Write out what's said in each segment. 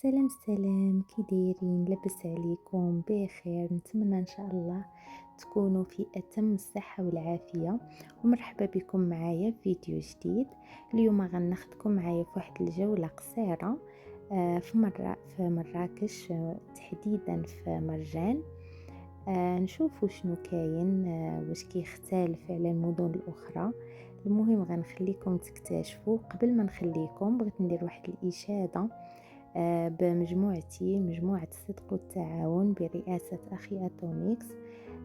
سلام سلام، كي دايرين؟ لاباس عليكم؟ بخير؟ نتمنى ان شاء الله تكونوا في اتم الصحه والعافيه. ومرحبا بكم معايا في فيديو جديد. اليوم غناخدكم معايا في واحد الجوله قصيره في مراكش، تحديدا في مرجان. نشوفوا شنو كاين، واش كيختلف على المدن الاخرى. المهم غنخليكم تكتشفوا. قبل ما نخليكم بغيت ندير واحد الاشاده بمجموعتي، مجموعة الصدق والتعاون برئاسة أخي أتوميكس.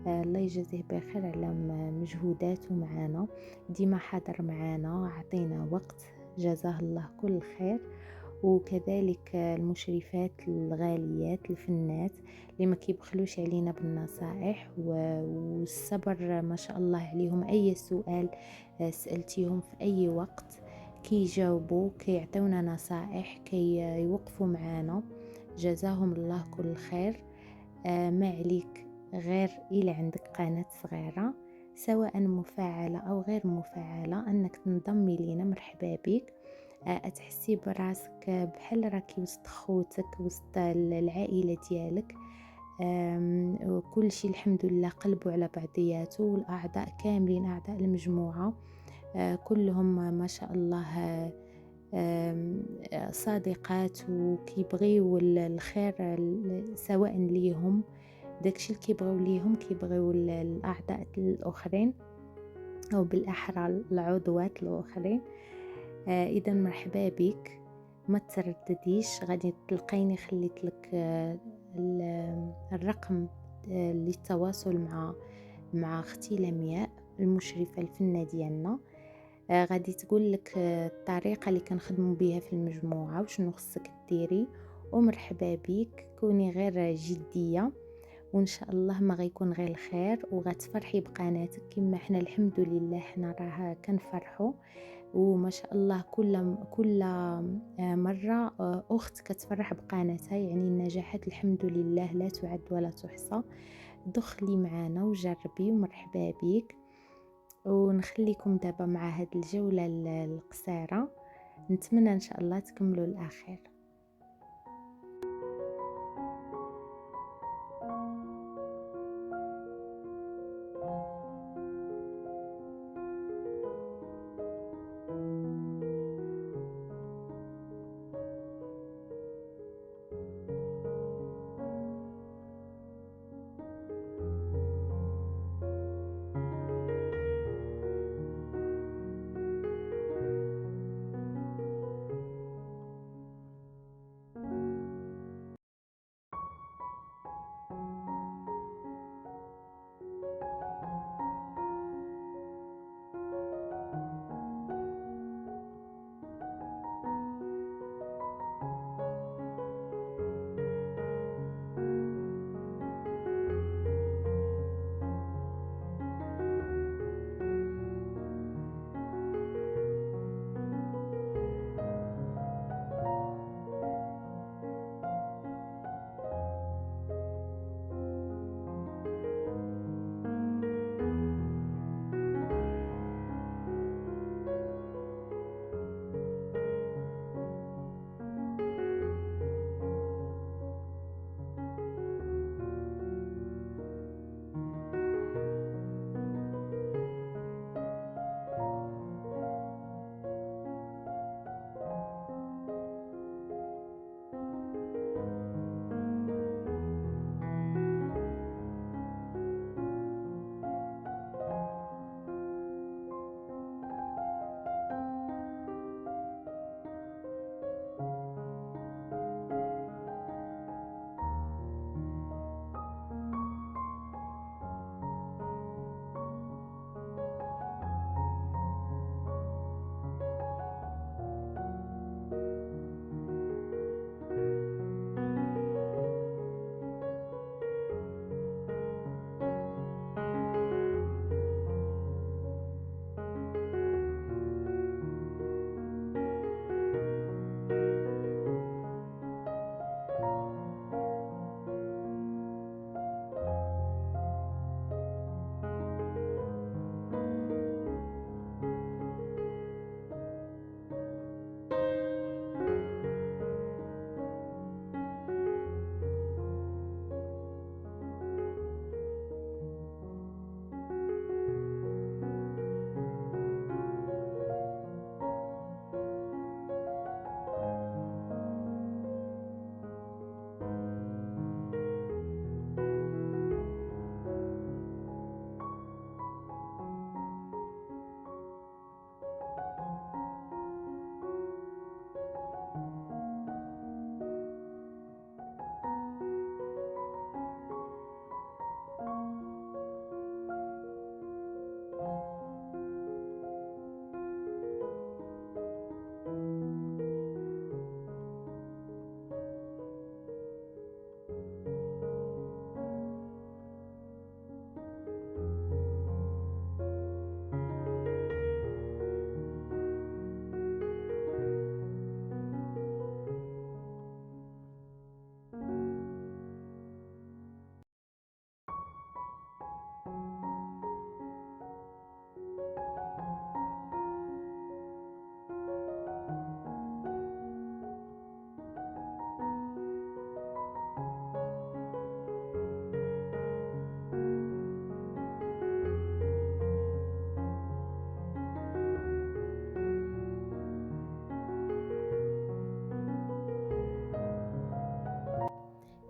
الله يجزيه بخير على مجهوداته معنا، ديما حاضر معنا، عطينا وقت، جزاه الله كل خير. وكذلك المشرفات الغاليات الفنات اللي ما كيبخلوش علينا بالنصائح والصبر، ما شاء الله عليهم. أي سؤال سألتيهم في أي وقت كيجاوبوا، كيعطيونا نصائح، كي يوقفوا معانا، جزاهم الله كل خير. ما عليك غير إلى عندك قناة صغيرة سواء مفعلة أو غير مفعلة أنك تنضمي لينا، مرحبا بك. تحسي براسك بحال راكي وسط خوتك، وسط العائلة ديالك. وكل شيء الحمد لله قلبوا على بعضياته، والأعضاء كاملين، أعضاء المجموعة كلهم ما شاء الله صادقات، وكيبغيو الخير سواء ليهم، داكشي اللي كيبغيو ليهم كيبغيو الأعضاء الآخرين، أو بالأحرى العضوات الآخرين. إذا مرحبا بك، ما تردديش، غادي تلقيني خليت لك الرقم للتواصل مع اختي لمياء، المشرفة الفنة ديالنا. غادي تقول لك الطريقة اللي كنخدموا بها في المجموعة وشنو خصك ديري. ومرحبا بك، كوني غير جدية، وان شاء الله ما غيكون غير الخير، وغتفرحي بقناتك كما حنا الحمد لله حنا راه كنفرحوا. وما شاء الله كل مرة أخت كتفرح بقناتها، يعني النجاحات الحمد لله لا تعد ولا تحصى. دخلي معنا وجربي، ومرحبا بك. ونخليكم دابا مع هاد الجولة القصيرة، نتمنى إن شاء الله تكملوا الأخير.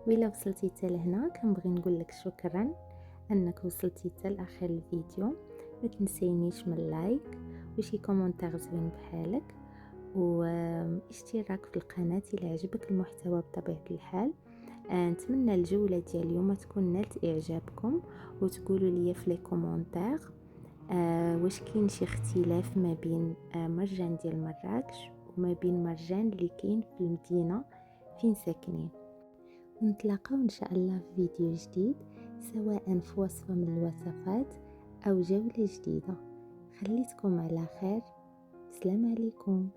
وإلا وصلتي حتى لهنا كنبغي نقول لك شكرا انك وصلتي حتى لاخر الفيديو. ما تنسينيش من لايك وشي كومنتير زوين بحالك واشتراك في القناة إلا عجبك المحتوى بطبيعة الحال. نتمنى الجولة ديال اليوم تكون نالت اعجابكم وتقولوا لي في لي كومونتير واش كاين شي اختلاف ما بين مرجان ديال مراكش وما بين مرجان اللي كاين في المدينة فين ساكنين. ونتلاقاو ان شاء الله في فيديو جديد، سواء في وصفة من الوصفات او جولة جديدة. خليتكم على خير، السلام عليكم.